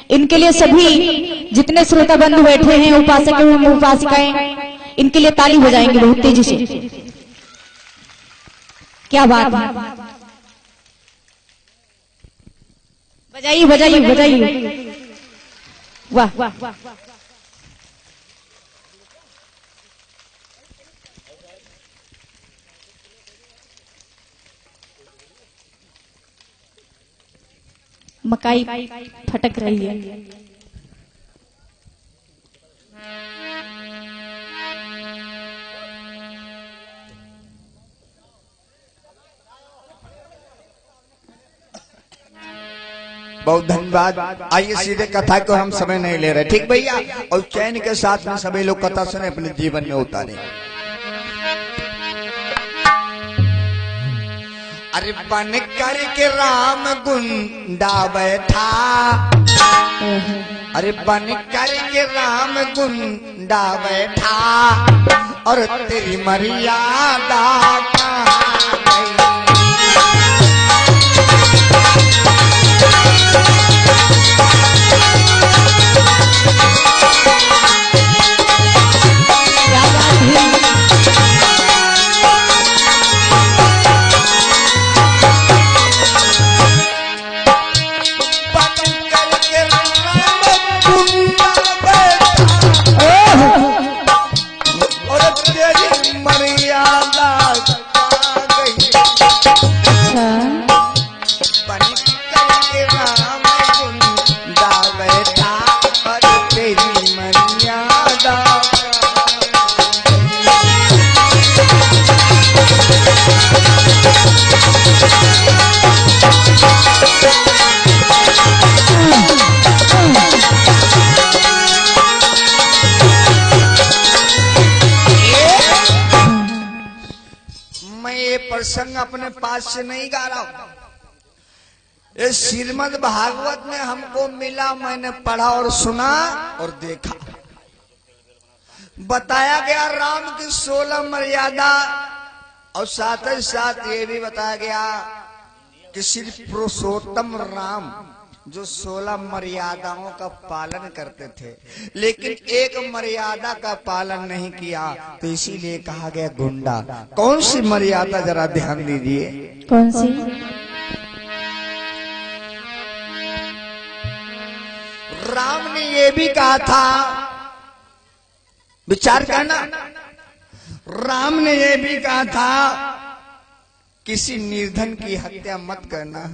इनके लिए सभी जितने श्रोता बंधु बैठे हैं, उपासक एवं उपासिकाएं, इनके लिए ताली बजाएंगे बहुत तेजी से। क्या बात है, बजाइए बजाइए बजाइए, वाह। मकाई फटक रही है। बहुत धन्यवाद। आइए सीधे कथा को हम समय नहीं ले रहे, ठीक भैया? और चैन के साथ में सभी लोग कथा सुने, अपने जीवन में उतारे। अरे बन कर के राम गुंडा बैठा, अरे बन कर के राम गुंडा बैठा, और तेरी मर्यादा कहाँ गई? प्रसंग अपने पास से नहीं गा रहा हूं, ये श्रीमद् भागवत में हमको मिला, मैंने पढ़ा और सुना और देखा। बताया गया राम की 16 मर्यादा, और साथ ही साथ ये भी बताया गया कि सिर्फ पुरुषोत्तम राम जो 16 मर्यादाओं का पालन करते थे, लेकिन एक मर्यादा का पालन नहीं किया, तो इसीलिए कहा गया गुंडा। कौन सी मर्यादा, जरा ध्यान दीजिए। कौन सी? राम ने ये भी कहा था, विचार करना, राम ने ये भी कहा था किसी निर्धन की हत्या मत करना।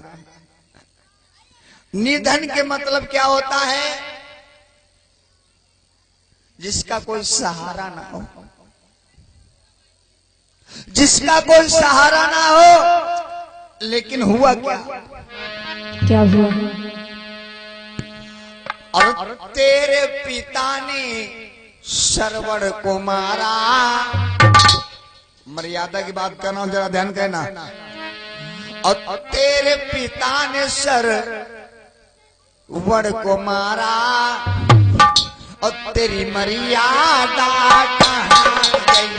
निर्धन के मतलब क्या होता है? जिसका कोई सहारा ना हो, जिसका कोई सहारा ना हो। लेकिन हुआ क्या? क्या हुआ? और तेरे पिता ने श्रवण को मारा। मर्यादा की बात करना, जरा ध्यान करना। और तेरे पिता ने वड़ को मारा, और तेरी मर्यादा कहाँ गई?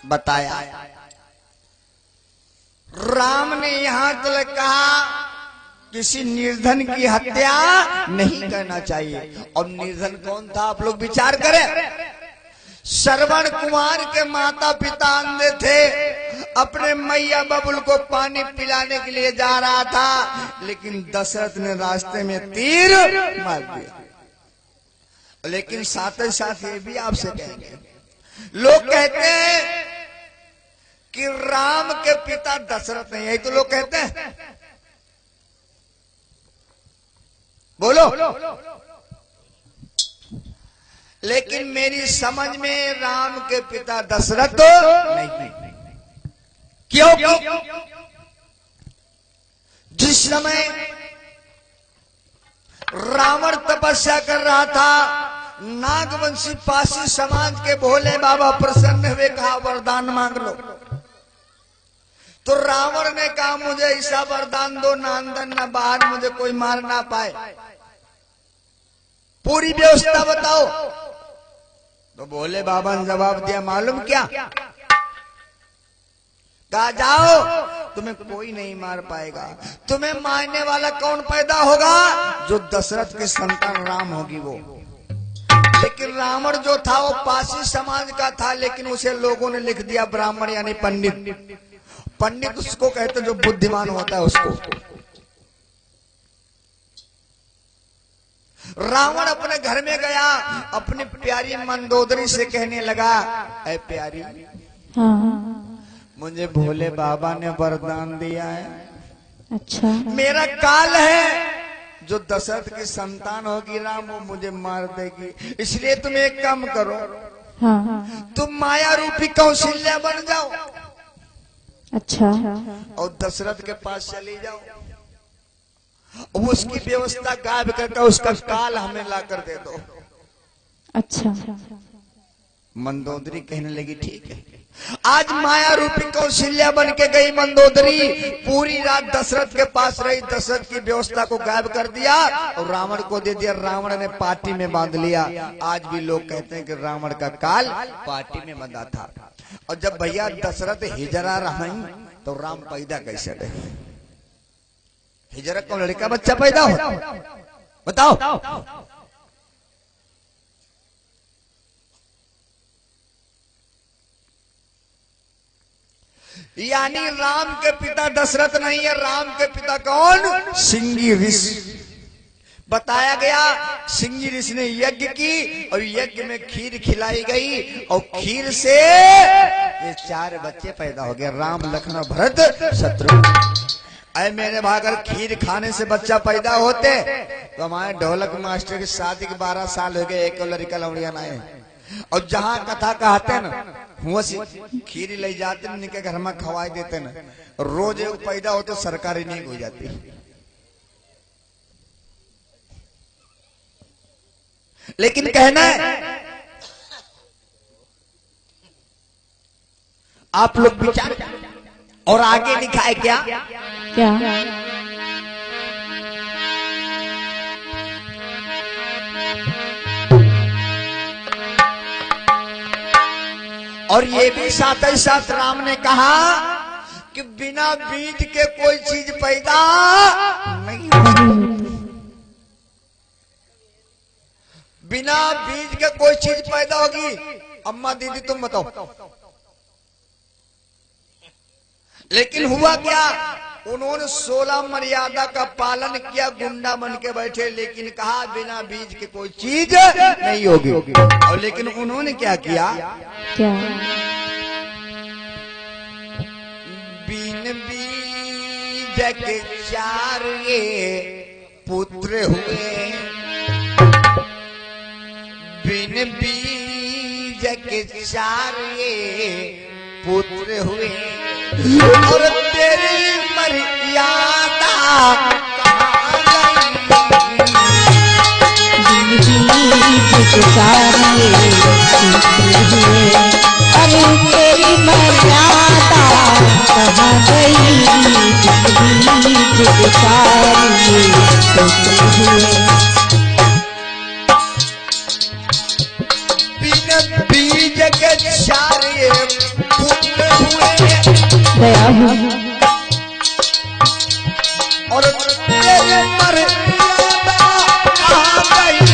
बताया। राम ने यहां तक कहा किसी निर्धन की हत्या नहीं करना चाहिए। और निर्धन कौन था, आप लोग विचार करें। श्रवण कुमार के माता पिता अंधे थे। अपने मैया बबुल को पानी पिलाने के लिए जा रहा था, लेकिन दशरथ ने रास्ते में तीर मार दिया। लेकिन साथ ही साथ ये भी आपसे कहेंगे, लोग कहते हैं कि राम के पिता दशरथ नहीं, यही तो लोग कहते हैं। बोलो। लेकिन मेरी समझ में राम के पिता दशरथ नहीं। क्यों? जिस समय रावण तपस्या कर रहा था, नागवंशी पासी समाज के भोले बाबा प्रसन्न हुए, कहा वरदान मांग लो। तो रावण ने कहा मुझे ऐसा वरदान दो, ना अंदर ना बाहर मुझे कोई मार ना पाए, पूरी व्यवस्था बताओ। तो भोले बाबा ने जवाब दिया, मालूम क्या? कहा जाओ, तुम्हें कोई नहीं मार पाएगा। तुम्हें मारने वाला कौन पैदा होगा? जो दशरथ की संतान राम होगी वो। लेकिन रावण जो था वो पासी समाज का था, लेकिन उसे लोगों ने लिख दिया ब्राह्मण यानी पंडित। पंडित उसको कहते जो बुद्धिमान होता है उसको। रावण अपने घर में गया, अपनी प्यारी मंदोदरी से कहने लगा, ऐ प्यारी, मुझे भोले बाबा ने वरदान दिया है। अच्छा। मेरा काल है, जो दशरथ की संतान होगी राम, वो मुझे मार देगी। इसलिए तुम एक काम करो, तुम माया रूपी कौशल्या बन जाओ। अच्छा। और दशरथ के पास चली जाओ, वो उसकी व्यवस्था गायब करके उसका काल हमें ला कर दे दो। अच्छा। मंदोदरी कहने लगी ठीक है। आज माया रूपी कौशल्या बन के गई मंदोदरी, पूरी रात दशरथ के पास रही, दशरथ की व्यवस्था को गायब कर दिया और रावण को दे दिया। रावण ने पार्टी में बांध लिया। आज भी लोग कहते हैं कि रावण का काल पार्टी में बंधा था। और जब भैया दशरथ हिजरा रहा तो राम पैदा कैसे रहे? हिजरा को लड़का बच्चा पैदा हो, बताओ। यानी राम के पिता दशरथ नहीं है। राम के पिता कौन? सिंगी ऋषि। बताया गया सिंगी ऋषि ने यज्ञ की और यज्ञ में खीर खिलाई गई और खीर से ये 4 बच्चे पैदा हो गए, राम लखन भरत शत्रुघ्न। अरे मेरे भाई, अगर खीर खाने से बच्चा पैदा होते तो हमारे ढोलक मास्टर की शादी के 12 साल हो गए, एक लड़का लौड़िया आए। और जहाँ कथा कहते न हुआ खीर ले जाते न, इनके घर में खवाई देते न, रोज पैदा हो तो सरकारी नहीं हो जाती। लेकिन कहना है आप लोग विचार, और आगे लिखा है क्या? और ये भी साथ ही साथ राम ने कहा कि बिना बीज के कोई चीज पैदा नहीं होती। बिना बीज के कोई चीज पैदा होगी? अम्मा दीदी तुम बताओ। लेकिन हुआ क्या? उन्होंने 16 मर्यादा का पालन किया, गुंडा बन के बैठे, लेकिन कहा बिना बीज के कोई चीज नहीं होगी। और लेकिन उन्होंने क्या किया? क्या? बिन बीज के 4 ये पुत्र हुए, बिन बीज के 4 ये पुत्र हुए, और तेरी मर्यादा अरे तेरी मर्यादा कहाँ गई? बिन बीज के 4 ये पुत्र हुए, गया हूँ और तेरी मर्यादा कहाँ गई?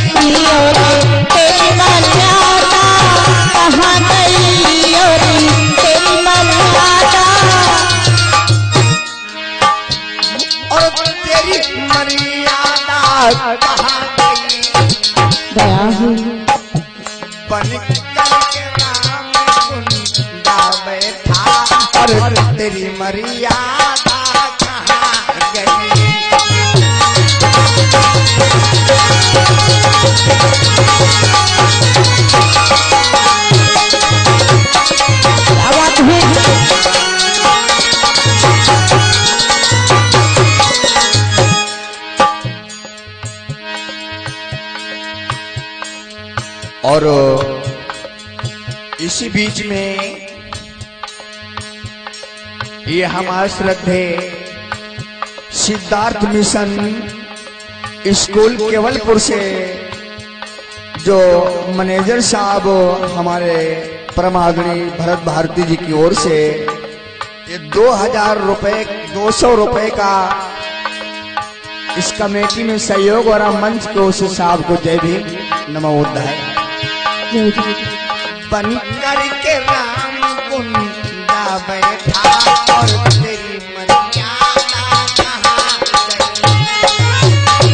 तेरी मर्यादा कहाँ कहाँ गई? गया हूँ बन करके राम कुंडा बैठा और तेरी मर्यादा कहाँ गई? क्या बात है। और इसी बीच में ये हमारे श्रद्धे सिद्धार्थ मिशन स्कूल केवलपुर से जो मैनेजर साहब हमारे परमादरणीय भरत भारती जी की ओर से ये 2000 रुपए 200 रुपए का इस कमेटी में सहयोग और मंच को उस साहब को जय भीम नमो बुद्धाय। बन करके राम कुंडा बैठा और तेरी मर्यादा कहाँ गई?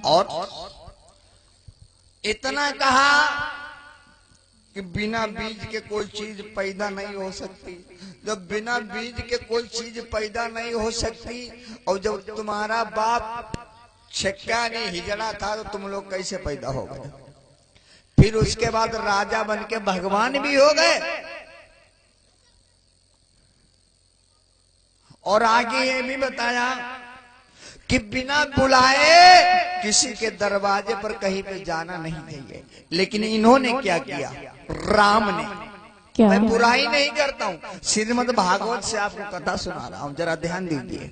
और इतना कहा कि बिना बीज के कोई चीज पैदा नहीं हो सकती। जब बिना बीज के कोई चीज पैदा नहीं हो सकती और जब तुम्हारा बाप छक्का नहीं हिजड़ा था तो तुम लोग कैसे पैदा हो गए? फिर उसके बाद राजा बन के भगवान भी हो गए। और आगे ये भी बताया कि बिना बुलाए किसी के दरवाजे पर कहीं पे जाना नहीं चाहिए। लेकिन इन्होंने क्या किया? राम ने। क्या? मैं बुराई नहीं करता हूँ, श्रीमद् भागवत से आपको कथा सुना रहा हूँ, जरा ध्यान दीजिए।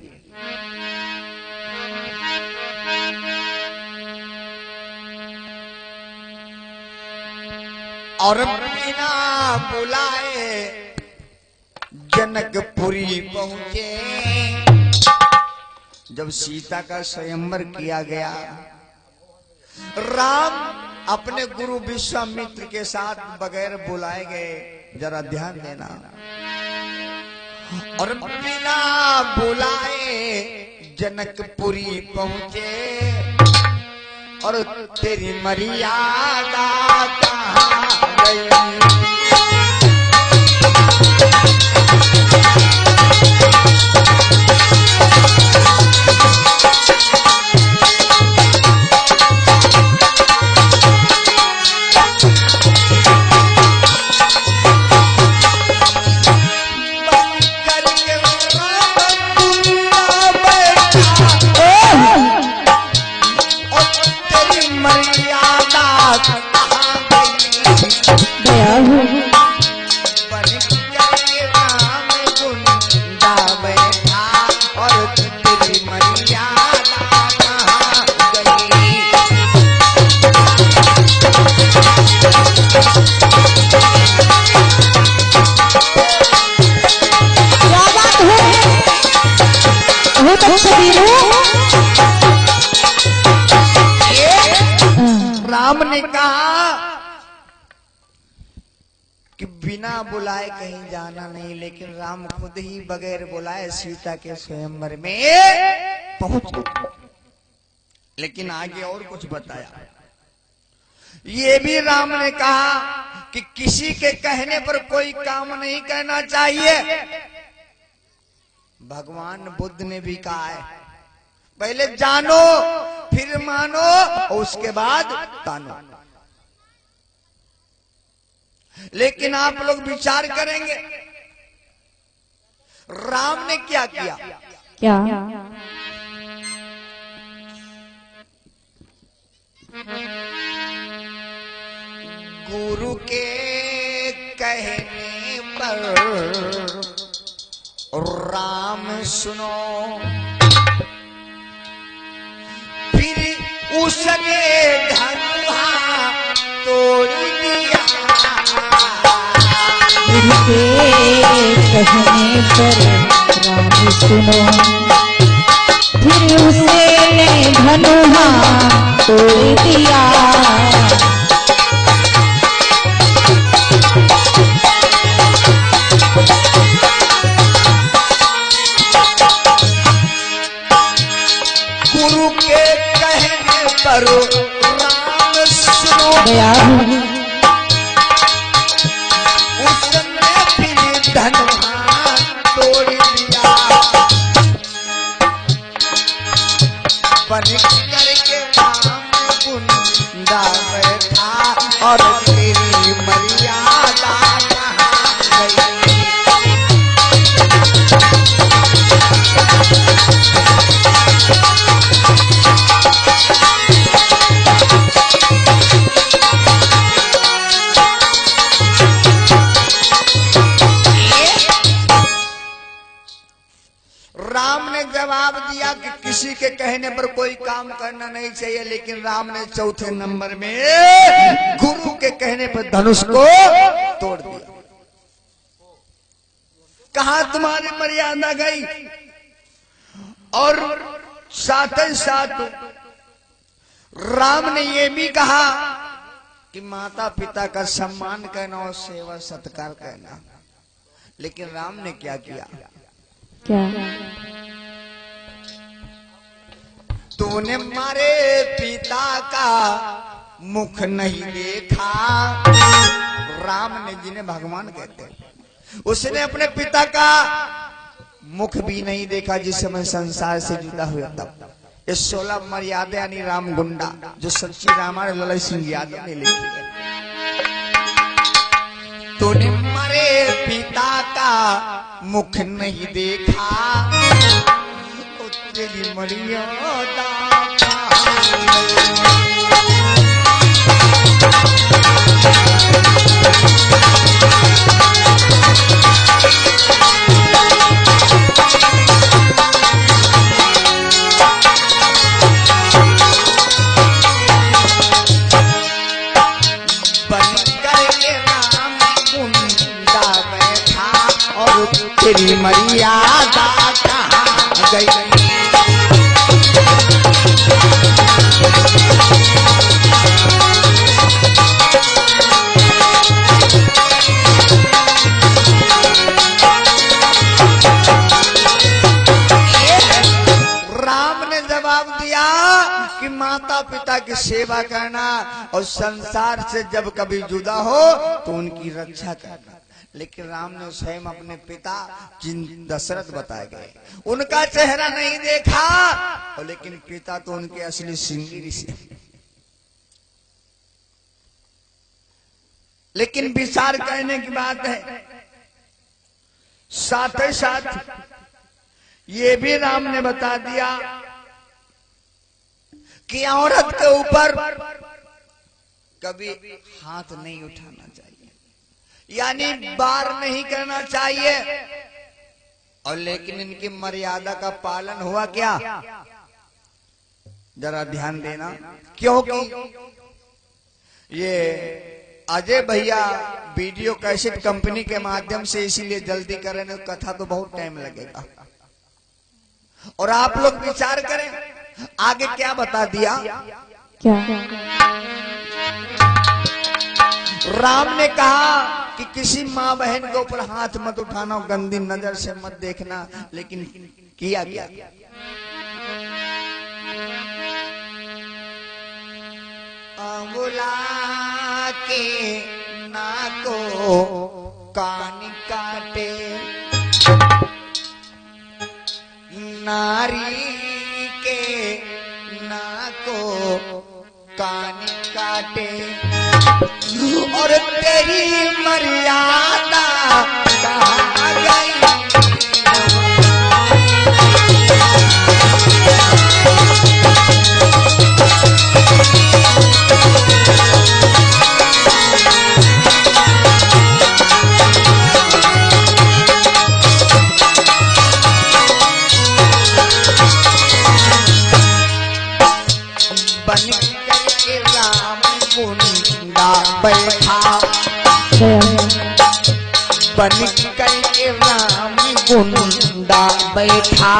और बिना बुलाए जनकपुरी पहुंचे। जब सीता का स्वयंवर किया गया, राम अपने गुरु विश्वामित्र के साथ बगैर बुलाए गए, जरा ध्यान देना। और बिना बुलाए जनकपुरी पहुंचे और तेरी मर्यादा कहाँ गई? राम ने कहा कि बिना बुलाए कहीं जाना नहीं, लेकिन राम खुद ही बगैर बुलाए सीता के स्वयंवर में पहुंचे। लेकिन आगे और कुछ बताया। ये भी राम ने कहा कि किसी के कहने पर कोई काम नहीं करना चाहिए। भगवान बुद्ध ने भी कहा है, पहले जानो फिर मानो और उसके बाद तानो। लेकिन आप लोग विचार करेंगे राम ने क्या किया? क्या? गुरु के कहने पर राम सुनो, फिर उसने धनुहा तोड़ दिया। गुरु के कहने पर राम सुनो, फिर उसे धनुहा तोड़ दिया। गुरु के कहने पर राम सुनो गया उसने फिर धनुहा तोड़ दिया। बन करके राम कुंडा बैठा और तेरी मर्यादा कहाँ गई। राम ने जवाब दिया कि किसी के कहने पर कोई काम करना नहीं चाहिए, लेकिन राम ने चौथे नंबर में गुरु के कहने पर धनुष को तोड़ दिया। कहा तुम्हारी मर्यादा गई। और साथ ही साथ राम ने ये भी कहा कि माता पिता का सम्मान करना और सेवा सत्कार करना। लेकिन राम ने क्या किया? क्या? तूने मारे पिता का मुख नहीं देखा। राम ने, जिन्हें भगवान कहते हैं, उसने अपने पिता का मुख भी नहीं देखा जिस समय संसार से जुदा हुआ तब। ये 16 मर्यादा यानी राम गुंडा जो सच्ची रामायण ललित सिंह यादव ने लिखी है। तूने मारे पिता का मुख नहीं देखा, तेरी मर्यादा तेरी मर्यादा कहाँ गई। राम ने जवाब दिया कि माता पिता की सेवा करना और संसार से जब कभी जुदा हो तो उनकी रक्षा करना। लेकिन राम ने स्वयं अपने पिता जिन दशरथ बताए गए उनका चेहरा नहीं देखा, और लेकिन पिता तो उनके असली सिंगी ऋषि। लेकिन विचार करने की बात है, साथ ही साथ ये भी राम ने बता दिया कि औरत के ऊपर कभी हाथ नहीं उठाना चाहिए, यानी बार नहीं करना चाहिए। और लेकिन इनकी मर्यादा का पालन हुआ क्या? जरा ध्यान देना, क्योंकि ये अजय भैया वीडियो कैसेट कंपनी के माध्यम से इसीलिए जल्दी कर रहे हैं, कथा तो बहुत टाइम लगेगा। और आप लोग विचार करें आगे क्या बता दिया। क्या? राम ने कहा कि किसी माँ बहन के ऊपर हाथ मत उठाना, गंदी नजर से मत देखना। लेकिन किया क्या? अंगुला के नाको कान काटे, नारी के नाको कान काटे, और तेरी मर्यादा कहाँ गई। बन करके राम कुंडा बैठा, बन करके राम कुंडा बैठा,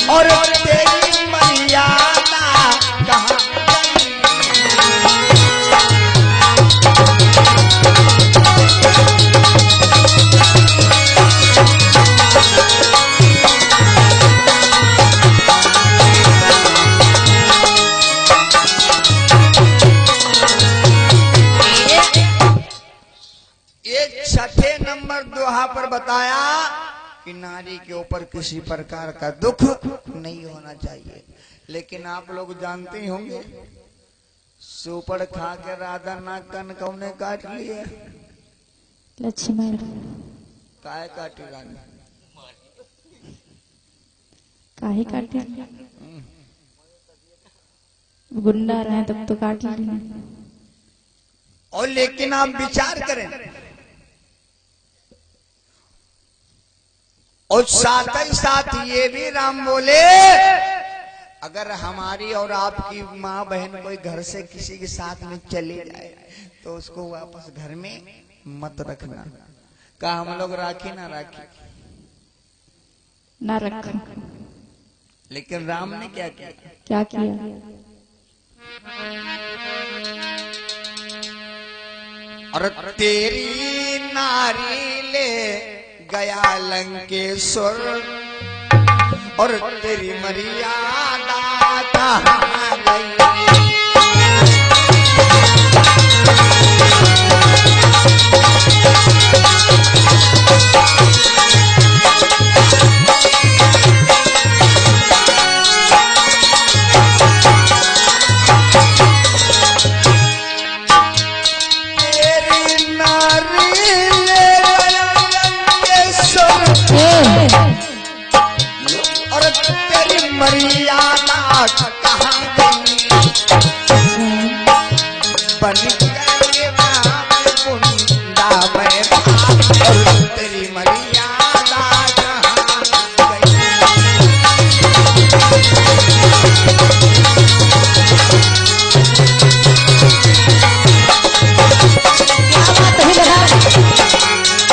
और तेरी मर्यादा कहाँ छठे नंबर दोहा पर बताया कि नारी के ऊपर किसी प्रकार का दुख नहीं होना चाहिए। लेकिन आप लोग जानते ही होंगे, सुपड़ खा के राधा नाग कन कौने काट लिए? लक्ष्मण। काहे काटी रानी? काहे काटे? गुंडा रहे तब तो काट लिए। और लेकिन आप विचार करें, और साथ ही साथ ये भी राम बोले, अगर हमारी और आपकी माँ बहन कोई घर से किसी के साथ में चली जाए तो उसको वापस घर में मत रखना। का हम लोग राखी ना राखी? ना रखा। लेकिन राम ने क्या किया? क्या किया? और तेरी नारी ले गया लंकेश्वर और तेरी मर्यादा कहाँ गई? मर्यादा कहाँ गई? बन गए राम कुंडा में और तेरी मर्यादा कहाँ गई?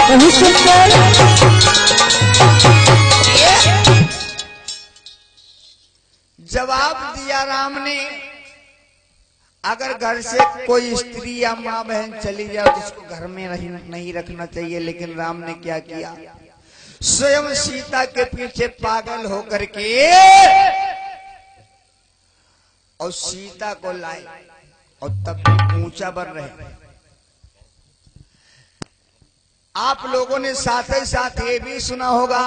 वही सुंदर जवाब दिया राम ने, अगर घर से कोई स्त्री या माँ बहन चली जाए तो उसको घर में नहीं रखना चाहिए। लेकिन राम ने क्या किया? स्वयं सीता के पीछे पागल होकर के और सीता को लाए, और तब भी ऊंचा बन रहे। आप लोगों ने साथ ही साथ ये भी सुना होगा,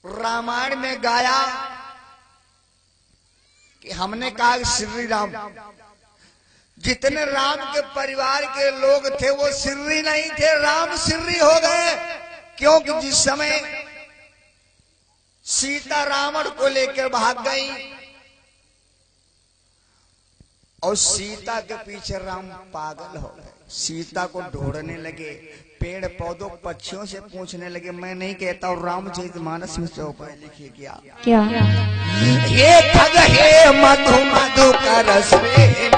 रामायण में गाया कि हमने कहा श्री राम, जितने राम के परिवार के लोग थे वो श्री नहीं थे, राम श्री हो गए। क्योंकि जिस समय सीता रावण को लेकर भाग गई और सीता के पीछे राम पागल हो गए, सीता को ढूंढने लगे, पेड़ पौधों पक्षियों से पूछने लगे। मैं नहीं कहता, और रामचरितमानस में चौपाई लिखी क्या? ये ठग हे मधु मधु कर श्रेणी,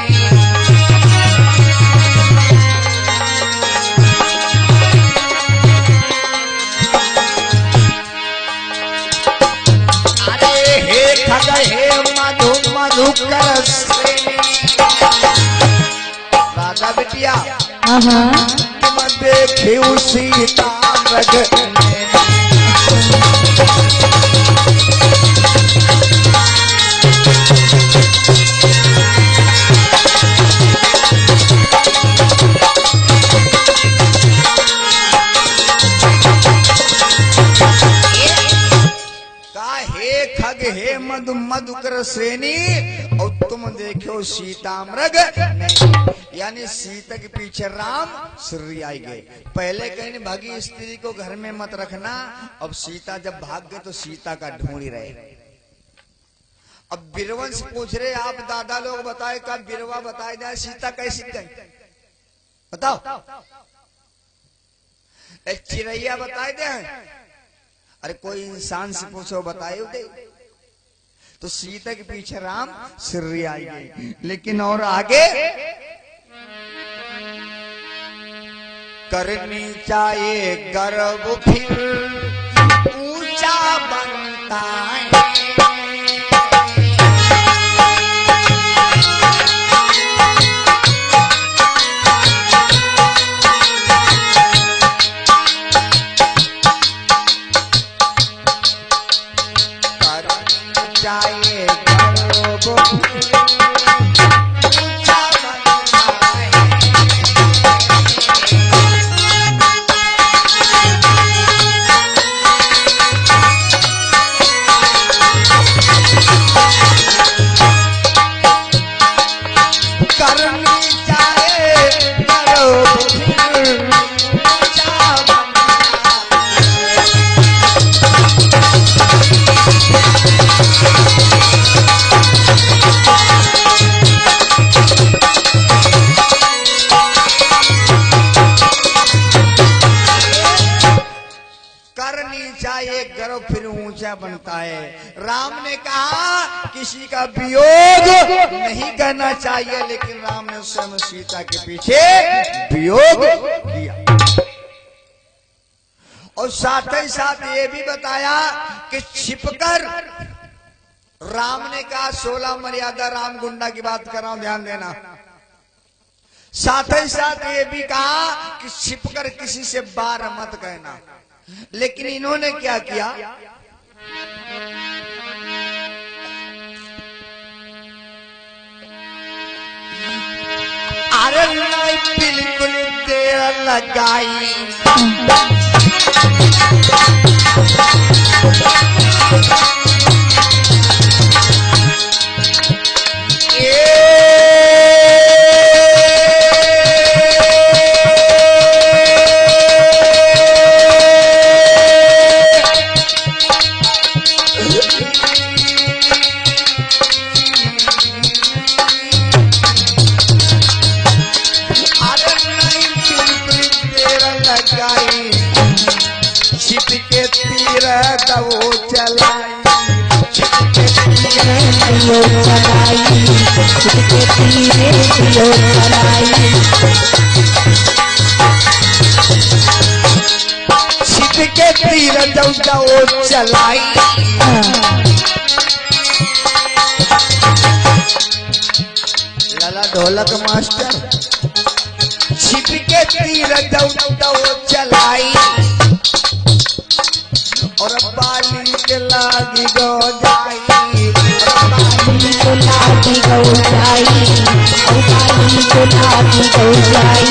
अरे हे ठग हे मधु मधु कर श्रेणी। राजा बिटिया तुम देखे सीता मृग खग हे मधु मधुकर श्रेणी, और तुम देखो सीता मृग, यानी सीता के पीछे राम श्री आई गए। पहले कहीं भागी स्त्री को घर में मत रखना, अब सीता जब भाग गए तो सीता का ढूंढ ही रहे। अब बीरवंश पूछ रहे, आप दादा लोग बताए, का बीरवा बताए जाए सीता कैसी गई? बताओ। एक चिड़ैया बताए दे, अरे कोई इंसान से पूछो बताए दे। तो सीता के पीछे राम श्री आई गई। लेकिन और आगे करनी चाहिए गर्व फिर ऊंचा बन बताए। चाहिए बनता है। राम ने कहा किसी का वियोग नहीं करना चाहिए, लेकिन राम ने स्वयं सीता के पीछे वियोग किया। और साथ ही साथ ये भी बताया कि छिपकर राम ने कहा 16 मर्यादा राम गुंडा की बात कर रहा हूं, ध्यान देना। साथ ही साथ ये भी कहा कि छिपकर किसी से बार मत कहना, लेकिन इन्होंने क्या किया? अरे नहीं, बिल्कुल देर लगाई। छिप के तीर दो चलाई। लाला ढोलक मास्टर। छिप के तीर दो चलाई और बाली के लागी गो जाई। बाली को लागी गो जाई, बाली को लागी गो जाई।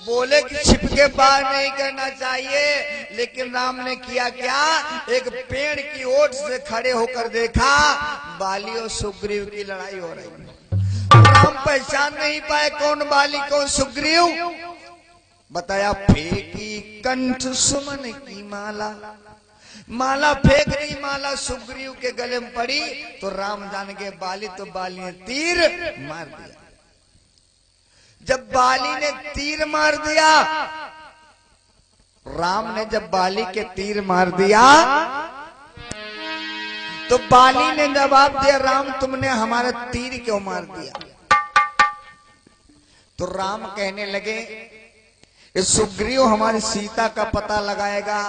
बोले कि छिप के बाहर नहीं करना चाहिए, लेकिन राम ने किया क्या? एक पेड़ की ओट से खड़े होकर देखा, बाली और सुग्रीव की लड़ाई हो रही है। राम पहचान नहीं पाए कौन बाली कौन सुग्रीव। बताया फेंकी कंठ सुमन की माला, माला फेंक रही, माला सुग्रीव के गले में पड़ी तो राम जान के बाली, तो बाली ने तीर मार दिया। जब बाली ने तीर मार दिया, राम ने जब बाली के तीर मार दिया तो बाली ने जवाब दिया, राम तुमने हमारा तीर क्यों मार दिया? तो राम कहने लगे, सुग्रीव हमारी सीता का पता लगाएगा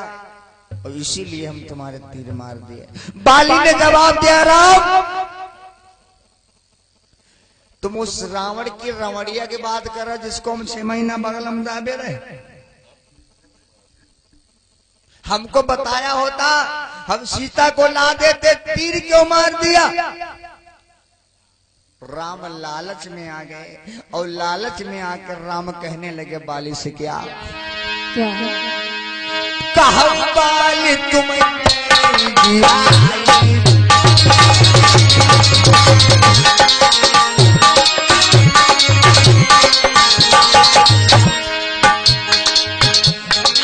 और इसीलिए हम तुम्हारे तीर मार दिए। बाली ने जवाब दिया, राम तुम उस रावण की रवड़िया की बात कर रहे जिसको हम 6 महीना बगल में दाबे रहे। हमको बताया होता हम सीता को ला देते, तीर क्यों मार दिया? राम लालच में आ गए और लालच में आकर राम कहने लगे बाली से, क्या कहा बाली तुम्हें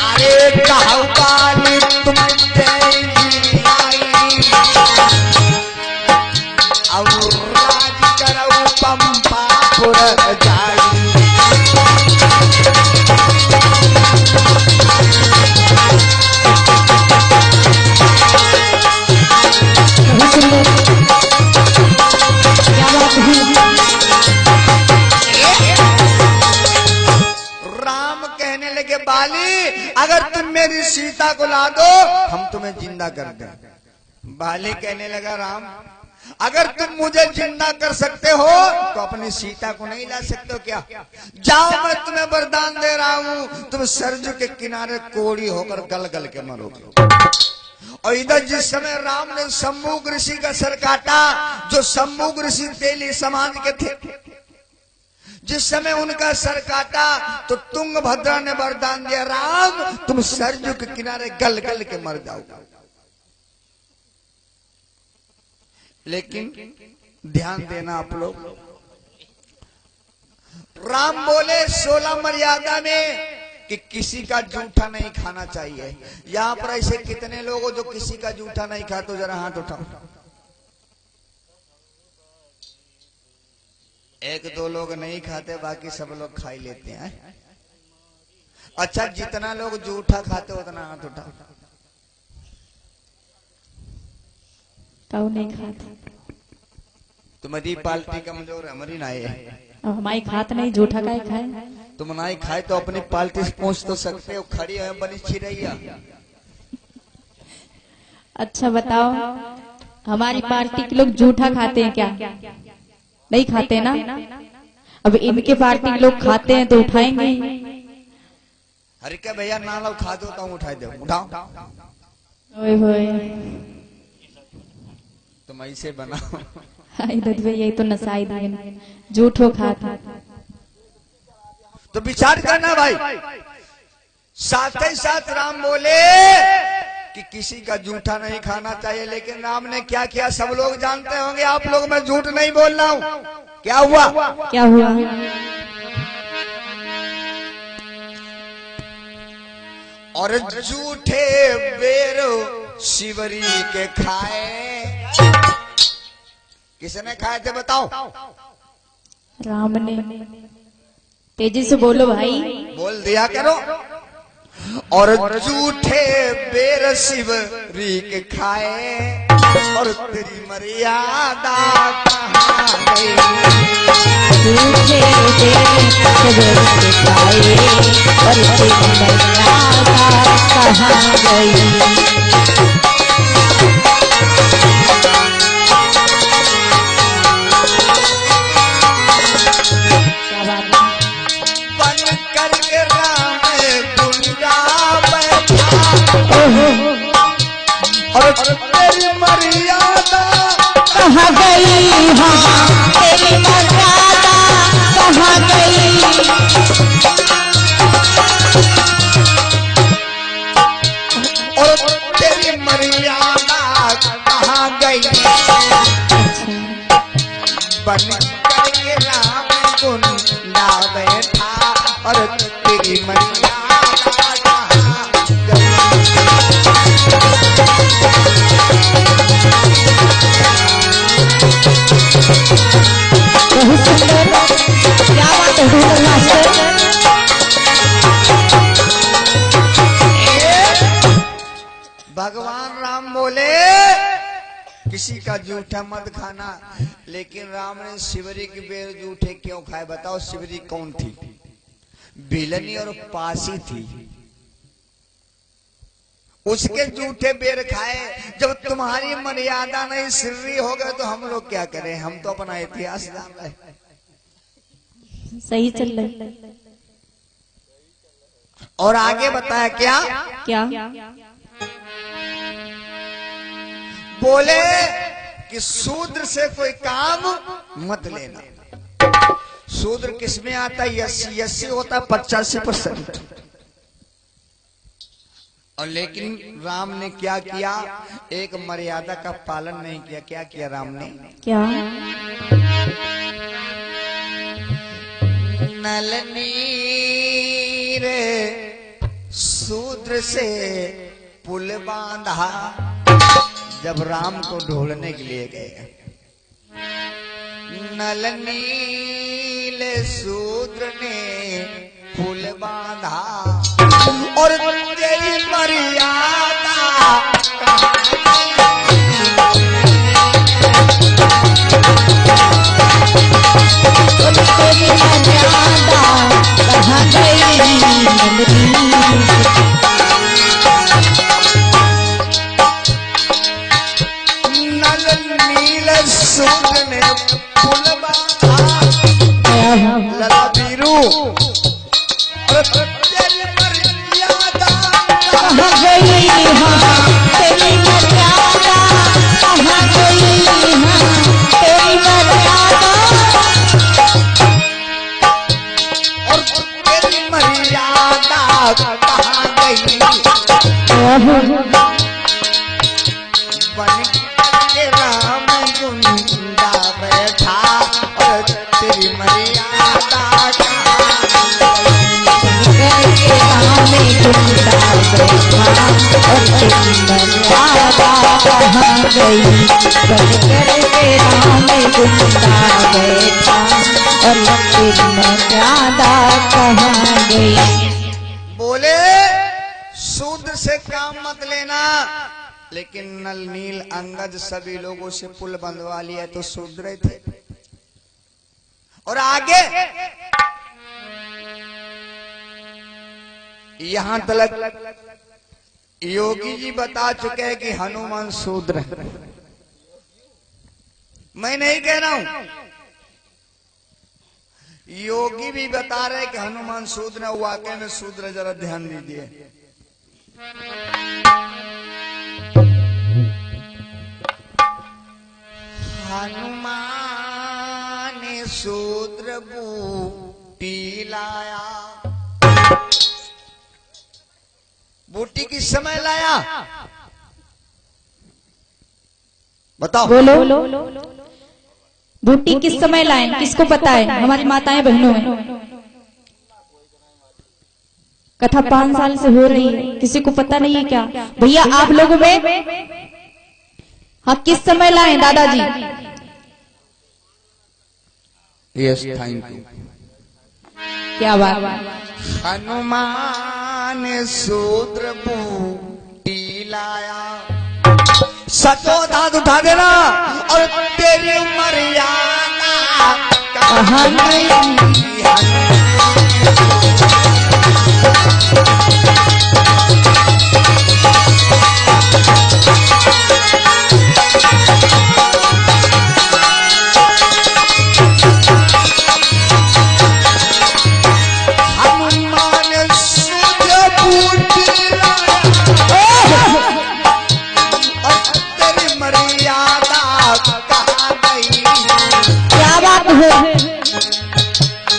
अरे कहा बाली तुम क्या बात है? बाली अगर तुम मेरी सीता को ला दो हम तुम्हें जिंदा कर दें। बाली कहने लगा राम अगर तुम मुझे जिंदा कर सकते हो तो अपनी सीता को नहीं ला सकते हो क्या? जाओ मैं तुम्हें वरदान दे रहा हूं, तुम सरजू के किनारे कोड़ी होकर गल गल के मरोगे। और इधर जिस समय राम ने शंभू ऋषि का सर काटा, जो शंभू ऋषि तेली समाज के थे, जिस समय उनका सर काटा तो तुंगभद्रा ने वरदान दिया राम तुम सरजू के किनारे गल गल के मर जाओगे। लेकिन ध्यान देना आप लोग, राम बोले 16 मर्यादा में कि किसी का जूठा नहीं खाना चाहिए। यहां पर ऐसे कितने लोग हो जो किसी का जूठा नहीं खाते? जरा हाथ उठाओ। 1-2 लोग नहीं खाते, बाकी सब लोग खा ही लेते हैं। अच्छा, जितना लोग जूठा खाते उतना हाथ उठाओ। कौन नहीं खाता? तुम्हारी पार्टी कमजोर है, हमारी नहीं है। अब हमारी खात नहीं, जूठा का खाए। तुम नहीं खाए तो अपनी पार्टी से पहुंच तो सकते हो, खड़ी है बनी छिरैया। अच्छा बताओ, हमारी पार्टी के लोग जूठा खाते हैं क्या? नहीं खाते ना। अब इनके पार्टी के लोग खाते हैं तो उठाएंगे। अरे क्या भैया ना लो, खा दो तो उठा दो, उठाओ। ओए होए, तुम ऐसे बनाओ। यही तो नसाई दिन जूठो खाता। तो विचार करना भाई। साथ ही साथ राम बोले कि किसी का जूठा नहीं खाना चाहिए, लेकिन राम ने क्या किया सब लोग जानते होंगे। आप लोग मैं झूठ नहीं बोल रहा हूं। क्या हुआ? क्या हुआ? और जूठे बेर शिवरी के खाए। किसने खाए थे बताओ? राम ने। तेजी से बोलो भाई। बोल दिया करो। और जूठे बेर शिवरी के खाए और तेरी मर्यादा कहाँ गई? जूठे बेर शिवरी के खाए और तेरी मर्यादा कहाँ गई? और तेरी मर्यादा कहाँ गई? हाँ, तेरी मर्यादा कहाँ गई? और तेरी मर्यादा कहाँ गई? बन करके राम गुन ला बैठा और तेरी मर्यादा बहुत सुंदर। क्या बात है मास्टर। भगवान राम बोले किसी का जूठा मत खाना, लेकिन राम ने शिवरी की बेर जूठे क्यों खाए बताओ? शिवरी कौन थी? बिलनी और पासी थी। उसके जूठे बेर खाए। जब तुम्हारी मर्यादा नहीं सिर्री हो गए तो हम लोग क्या करें? हम तो अपना इतिहास जान रहे। सही चल रही। और आगे बताया क्या? क्या? बोले कि शूद्र से कोई काम मत लेना। शूद्र किसमें आता है? 80 होता 85%। और लेकिन राम ने क्या किया? एक मर्यादा का पालन नहीं किया। क्या किया राम ने? क्या? नल नीर शूद्र से पुल बांधा। जब राम को ढूंढने के लिए गए, नल नील शूद्र ने पुल बांधा और तेरी मर्यादा तेरी मर्यादा कहाँ गई? और तेरी मर्यादा कहाँ गई हाँ तेरी मर्यादा, कहाँ गई हाँ तेरी मर्यादा, और तेरी मर्यादा कहाँ गई बन के राम गुंडा बैठा और तेरी मर्यादा कहाँ गई, बन करके राम गुंडा बैठा और तेरी मर्यादा कहाँ गई। बोले शूद्र से काम मत लेना, लेकिन नल नील अंगद सभी लोगों से पुल बंधवा लिया तो शूद्र थे। और आगे यहां तक योगी जी बता चुके हैं कि हनुमान शूद्र है। मैं नहीं कह रहा हूं, योगी भी बता रहे कि हनुमान शूद्र है। वाकई में शूद्र, जरा ध्यान दीजिए। हनुमान शूद्र बूटी लाया, बूटी किस समय लाया बताओ। बोलो बूटी किस समय लाए, किसको पता है? हमारी माताएं बहनों में कथा 5 साल से हो रही है, किसी को पता नहीं है क्या भैया? आप लोगों में हाँ किस समय लाए दादाजी? Yes, thank you. क्या बात। हनुमान शूद्र बूटी लाया, सचो दांत उठा देना और तेरी मर्यादा कहाँ गई।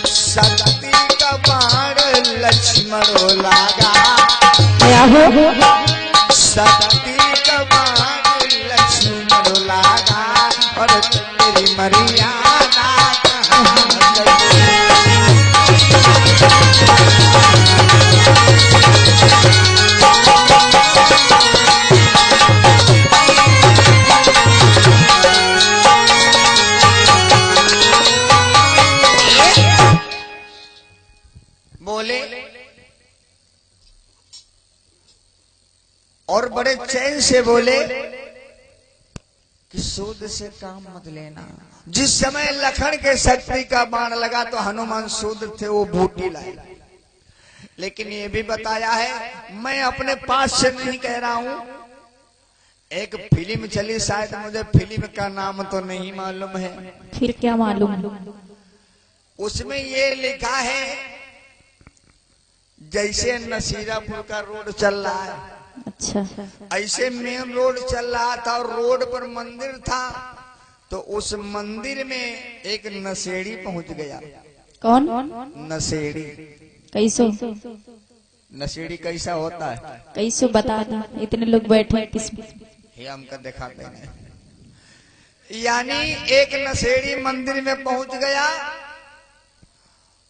शक्ति का बाण लक्ष्मण लागा, शक्ति का बाण लक्ष्मण लागा और तेरी मर्यादा कहाँ गई। बोले और बड़े चैन से बोले कि शूद्र से काम मत लेना। जिस समय लखन के शक्ति का बाण लगा तो हनुमान शूद्र थे, वो बूटी लाए। लेकिन ये भी बताया है, मैं अपने पास से नहीं कह रहा हूं। एक फिल्म चली, शायद मुझे फिल्म का नाम तो नहीं मालूम है। फिर क्या मालूम? उसमें ये लिखा है जैसे नसीरापुर का रोड चल रहा है, अच्छा, ऐसे मेन रोड चल रहा था और रोड पर मंदिर था। तो उस मंदिर में एक नशेड़ी पहुंच गया। कौन? नशेड़ी। कैसो? नशेड़ी कैसा होता है? कैसो बता दो, इतने लोग बैठे किस ये हमका दिखाते हैं। यानी एक नशेड़ी मंदिर में पहुंच गया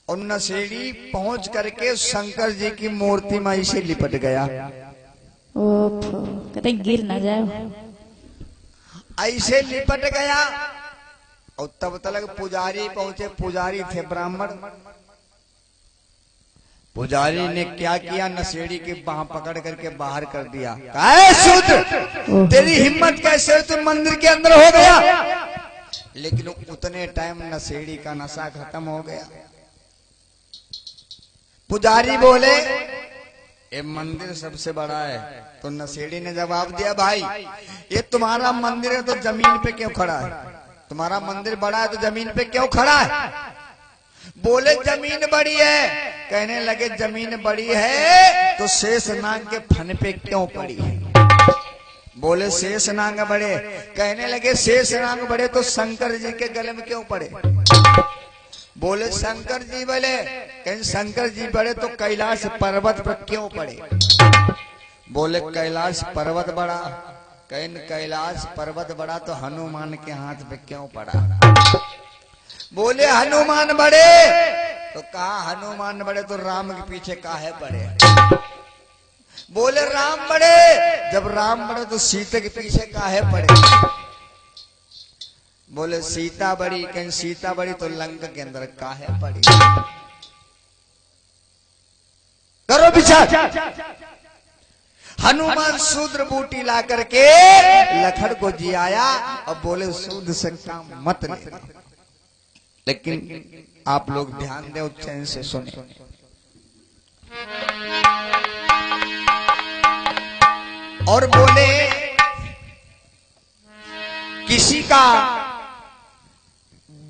और नशेड़ी पहुंच करके शंकर जी की मूर्ति में ऐसे लिपट गया। ओफो, कहते गिर ना जाए। ऐसे लिपट गया और तब तक पुजारी पहुंचे। पुजारी थे ब्राह्मण। पुजारी ने क्या किया, नशेड़ी की बाह पकड़ करके बाहर कर दिया। शूद्र, तेरी हिम्मत कैसे, तुम मंदिर के अंदर हो गया। लेकिन उतने टाइम नशेड़ी का नशा खत्म हो गया। पुजारी बोले ये मंदिर सबसे बड़ा है। तो नशेड़ी ने जवाब दिया, भाई ये तुम्हारा मंदिर है तो जमीन पे क्यों खड़ा है? तुम्हारा मंदिर बड़ा है तो जमीन पे क्यों खड़ा है? बोले जमीन बड़ी है। कहने लगे जमीन बड़ी है तो शेष नाग के फन पे क्यों पड़ी है? बोले शेष नाग बड़े। कहने लगे शेष नाग बड़े तो शंकर जी के गले में क्यों पड़े? बोले शंकर जी बड़े। कहीं शंकर जी बड़े तो कैलाश पर्वत पर क्यों पड़े? बोले कैलाश पर्वत बड़ा। कहीं कैलाश पर्वत बड़ा तो हनुमान के हाथ पे क्यों पड़ा? बोले हनुमान बड़े। तो कहा हनुमान बड़े तो राम के पीछे काहे पड़े? बोले राम बड़े। जब राम बड़े तो सीता के पीछे काहे पड़े? बोले सीता बड़ी। कहीं सीता बड़ी तो लंका के अंदर काहे पड़ी? करो विचार। हनुमान शूद्र बूटी ला करके लखन को जियाया और बोले शूद्र से काम मत लेना। लेकिन आप लोग ध्यान दे, चैन से सुने। और बोले किसी का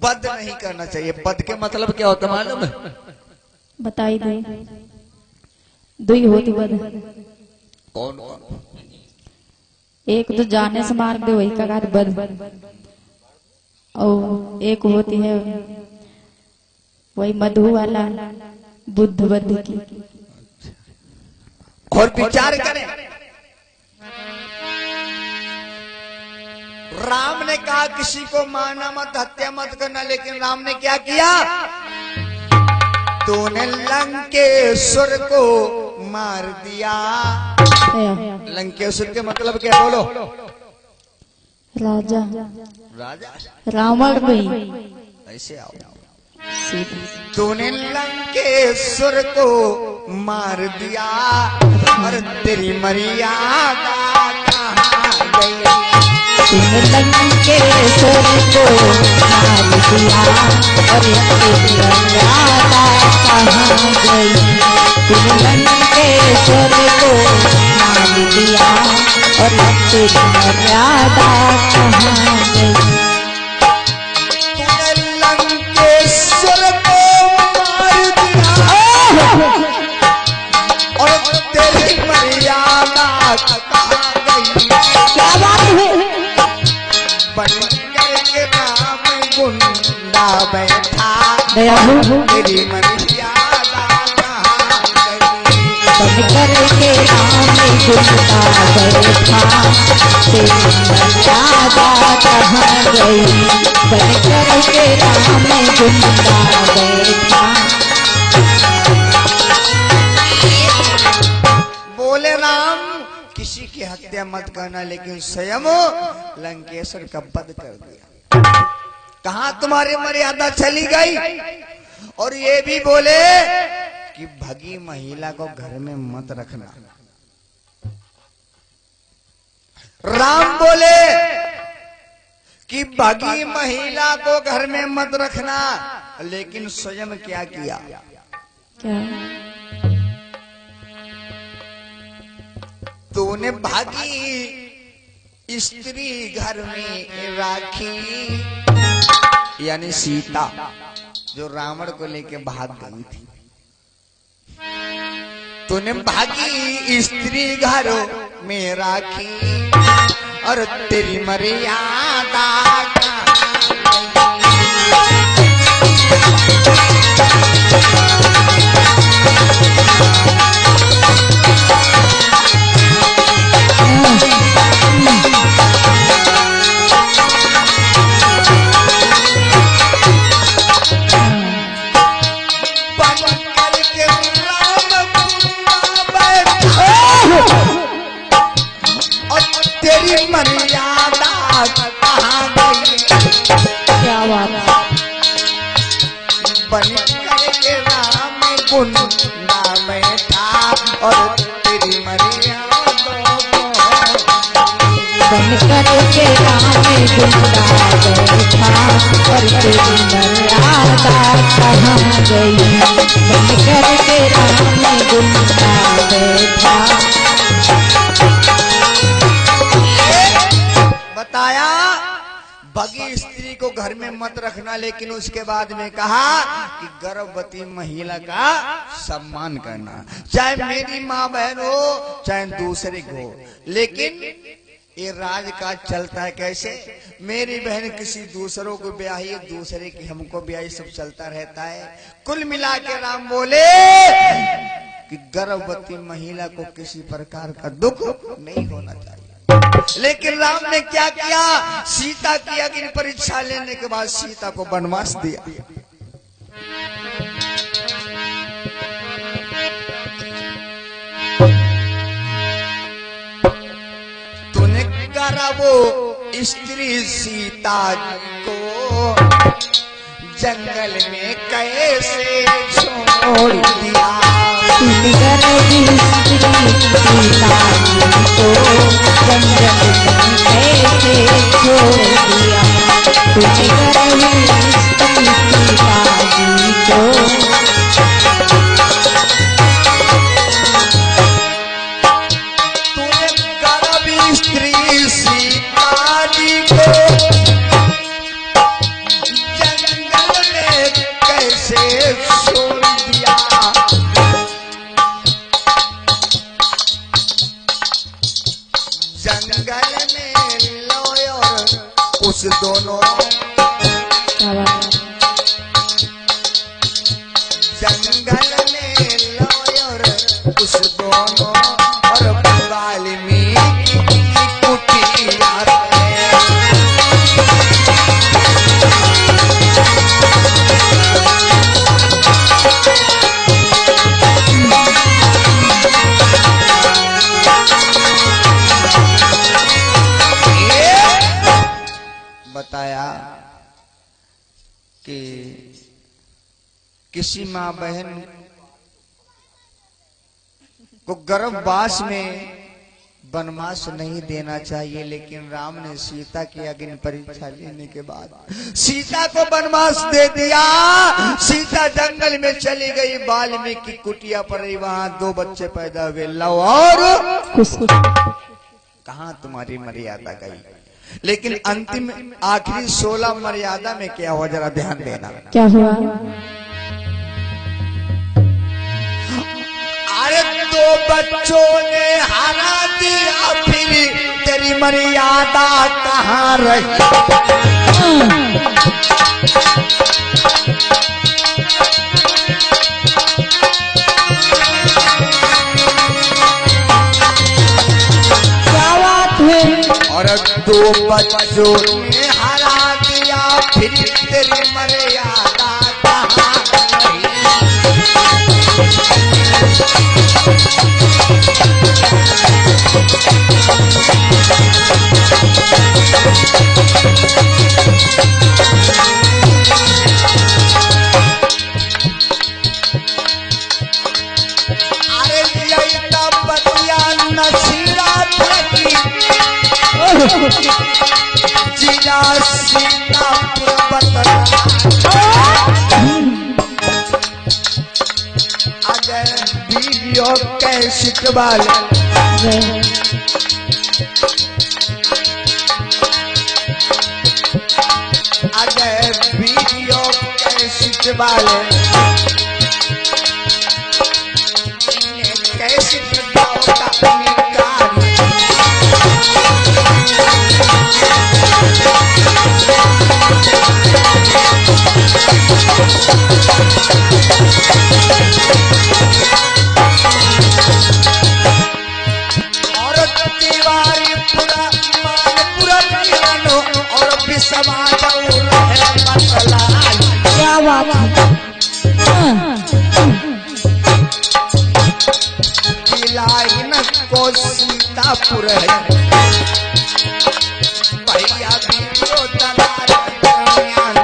बद नहीं करना चाहिए। बद के मतलब क्या होता मालूम है? बताई दे। दुई होती बद। कौन कौन? एक तो जाने से मार दे वही का बद, और एक होती है वही मधु वाला बुद्ध बद की। और विचार करें। राम ने कहा किसी को मारना मत, हत्या मत करना, लेकिन राम ने क्या किया? तूने लंकेश्वर को मार दिया। लंकेश्वर के मतलब क्या? बोलो। राजा। राजा रावण भी। ऐसे आओ। तूने लंकेश्वर को मार दिया और तेरी मर्यादा कहाँ गई? तूने लंकेश्वर को मार दिया और तेरी मर्यादा कहाँ गई? तूने लंकेश्वर को मार दिया और तेरी मर्यादा कहाँ गई? तूने लंकेश्वर को मार दिया और तेरी मर्यादा कहाँ गई? क्या बात है? बनकर के राम गुंडा बैठा दयालु। तेरी मर्यादा कहाँ गई? बनकर के राम गुंडा बैठा तेरी मर्यादा कहाँ गई? बनकर के राम गुंडा बैठा। बोले राम किसी की हत्या मत करना, लेकिन स्वयं लंकेश्वर का वध कर दिया। कहाँ तुम्हारी मर्यादा चली गई? और ये भी बोले कि भगी महिला को घर में मत रखना। राम बोले कि भगी महिला को घर में मत रखना, लेकिन स्वयं क्या किया? क्या? तूने भागी स्त्री घर में राखी, यानी सीता जो रावण को लेके भाग गई थी। तूने भागी स्त्री घर में राखी और तेरी मर्यादा मर्यादा कहाँ गई? क्या बात? बन करके राम गुंडा बैठा और तेरी मर्यादा बन करके राम गुंडा बैठा और तेरी मर्यादा कहाँ गई? बन करके राम गुंडा बैठा। बताया भगी स्त्री को घर में मत मत रखना, लेकिन उसके बाद में कहा कि गर्भवती महिला का सम्मान करना, चाहे मेरी माँ बहन हो चाहे दूसरे को हो। लेकिन ये राज का चलता है कैसे, मेरी बहन किसी दूसरों को ब्याही, दूसरे की हमको ब्याही, सब चलता रहता है। कुल मिला के राम बोले कि गर्भवती महिला को किसी प्रकार का दुख नहीं होना चाहिए। लेकिन राम ने क्या किया, सीता की अग्नि परीक्षा लेने के बाद सीता को वनवास दिया। तूने करा वो स्त्री सीता को जंगल में कैसे छोड़ दिया, तूने गर्भवती सीता को जंगल में कैसे छोड़ दिया, तूने गर्भवती सीता को। उस दोनों जंगल में लॉयर उस दोनों और वाल्मीकि की कुटिया बताया कि किसी माँ बहन को गर्भवास में वनवास नहीं देना चाहिए, लेकिन राम ने सीता की अग्नि परीक्षा लेने के बाद सीता को वनवास दे दिया। सीता जंगल में चली गई, वाल्मीकि की कुटिया पर रही, वहां 2 बच्चे पैदा हुए, लव और कहां तुम्हारी मर्यादा गई। लेकिन अंतिम आखिरी 16 मर्यादा में क्या हुआ, जरा ध्यान देना। क्या हुआ? अरे 2 बच्चों ने हरा दिया, फिर तेरी मर्यादा कहाँ रही। क्या बात है? और 2 बच्चों ने हरा दिया, फिर तेरी मर्यादा कहाँ रही। अरे यही बतिया नसीरा थी, जीजा सीता बतला। अगर वीडियो कैसेट वाले कैसे और दीवारी पूरा मानपुरा और समाज क्या बात है? को सीतापुर है भैया वीडियो दलाल दरमियान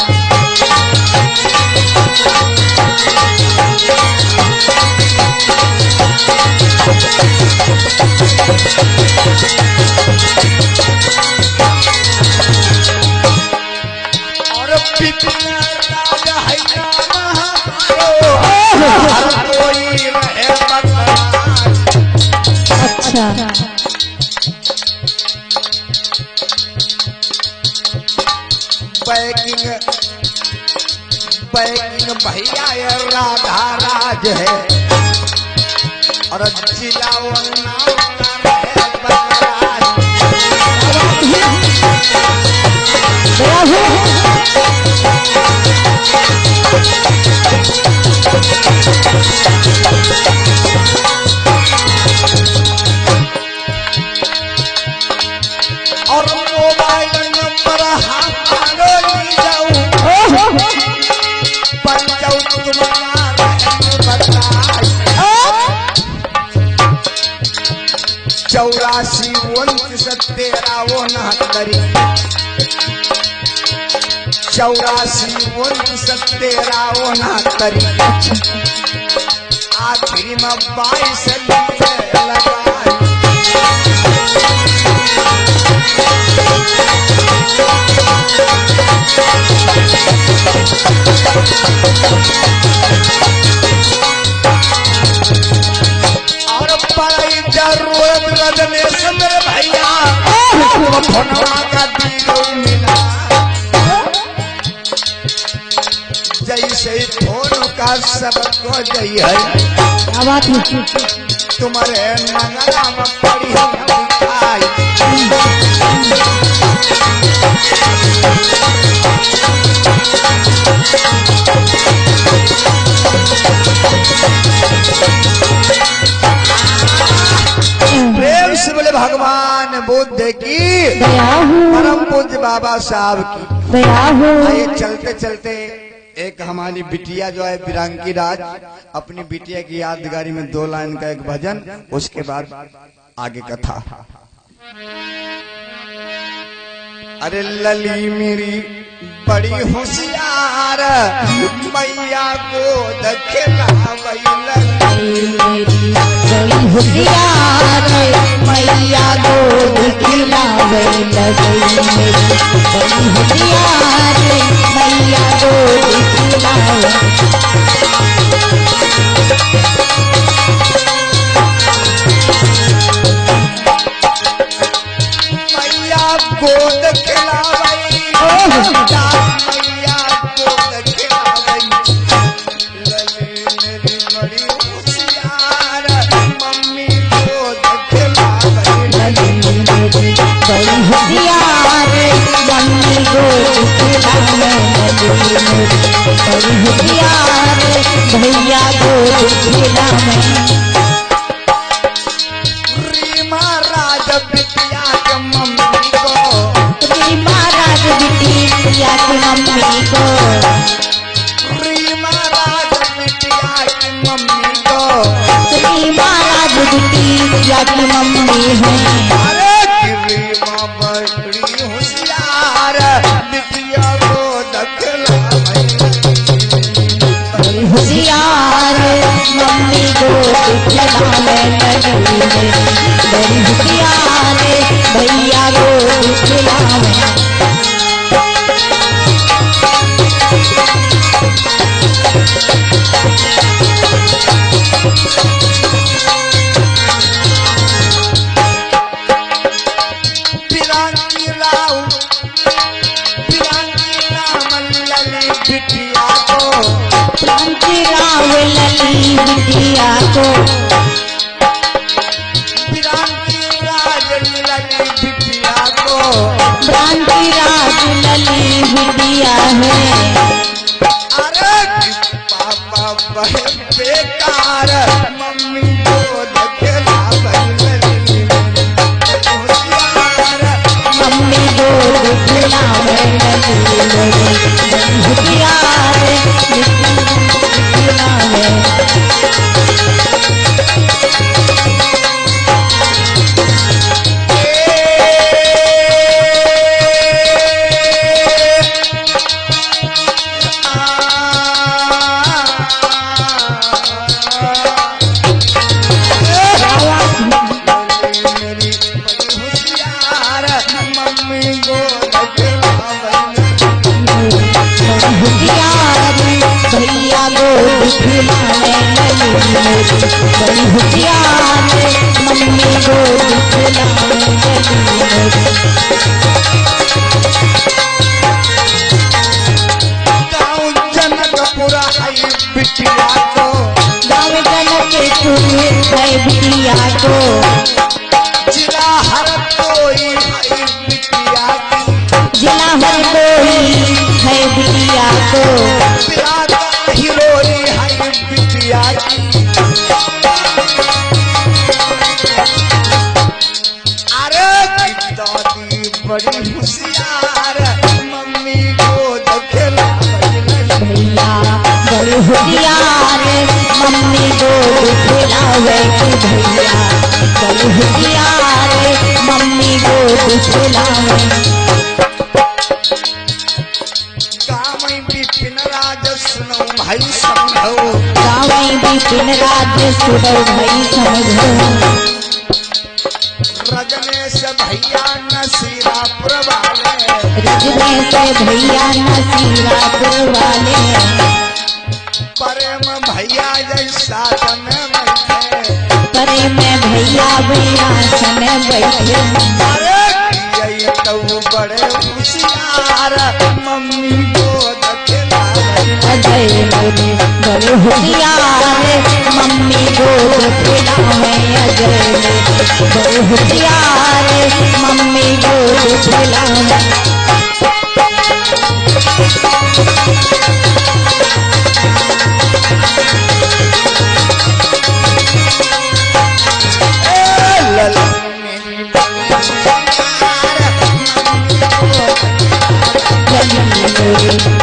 और पिपिन राज है हर कोई रहे बदला। अच्छा बैकिंग भैया ये राधा राज है और जिला और मोबाइल नंबर चौरासी 13 84 13 आखिरी में 22 लगा और बड़ी जरूरत रजनीश मेरे भैया फोनवा का दिलो मिला जैसे फोन का सबको जई है तुम्हारे नगरा में पड़ी दिखाई प्रेम से बोले भगवान बुद्ध की परम पूज्य बाबा साहब की आइए चलते चलते एक हमारी बिटिया जो है बिरंकी राज अपनी बिटिया की यादगारी में 2 लाइन का एक भजन उसके बाद आगे कथा। अरे लली मेरी बड़ी होशियार मैया को दखला बड़ी होशियार मैया को खिलावे लगी बड़ी होशियार मैया को खिलावे मैया गोद खिलावई मैया गोद खिलावई लली मेरी बड़ी होशियार मम्मी गोद खिलावई लगी बड़ी होशियार मम्मी को खिलावे लगी बड़ी होशियार भैया को खिलावे महाराज बिटिया के मम्मी को महाराज बिटिया की मम्मी को महाराज बिटिया की मम्मी को महाराज बिटिया की मम्मी है अरे रीमा बड़ी होशियार बिटिया को दखला बड़ी होशियार मम्मी को खिलाने लगी बड़ी होशियार भैया को खिलावे बिरंकी राम लली बिटिया को बिरंकी राम लली बिटिया को बिरंकी राज लली बिटिया को बिरंकी राज लली बिटिया है अरे पापा बहन बेकार मम्मी को दखला मम्मी को खिलावे लगी होशियार खिलावे भैया को खिलाने लगी बड़ी होशियार मम्मी को खिलाने लगी जनक जनकपुर है बिटिया को, गाँव जनकपुर है बिटिया को, जिला हर कोई है बिटिया की, जिला हर कोई है बिटिया को, पिला का हिरोई है बिटिया की। अरे दादी बड़ी होशियार, मम्मी को दखेला भैया बड़े होशियार, मम्मी को खिलावे कि भैया बड़े होशियार, मम्मी को खिलावे। गावई बिपिन राज सुनो भाई समझो, गावई बिपिन राज सुनो भाई समझो, रजनेश भैया नसीरापुर वाले, रजनेश भैया नसीरापुर वाले, प्रेम भैया जैसा तन बैठे, परे में भैया बैरासन बैठे। अरे ये तो बड़े होशियार, मम्मी को दखेला अजय बोले बड़े होशियार, मम्मी को खिलावे। अजय बोले बड़े होशियार, मम्मी को खिलावे।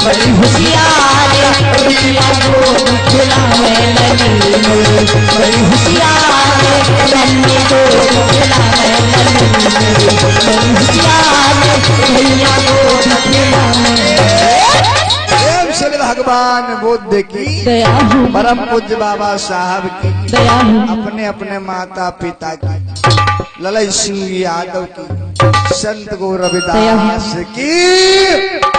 बड़ी होशियार, बिटिया को खिलावे लली मोरी, बड़ी होशियार, मम्मी को खिलावे लली मोरी, बड़ी होशियार, भैया को खिलावे। प्रेम से भगवान बुद्ध की, दया हो, परम पूज्य बाबा साहब की, दया हो, अपने अपने माता पिता की, ललन सिंह यादव की, संत गौ रविदास की।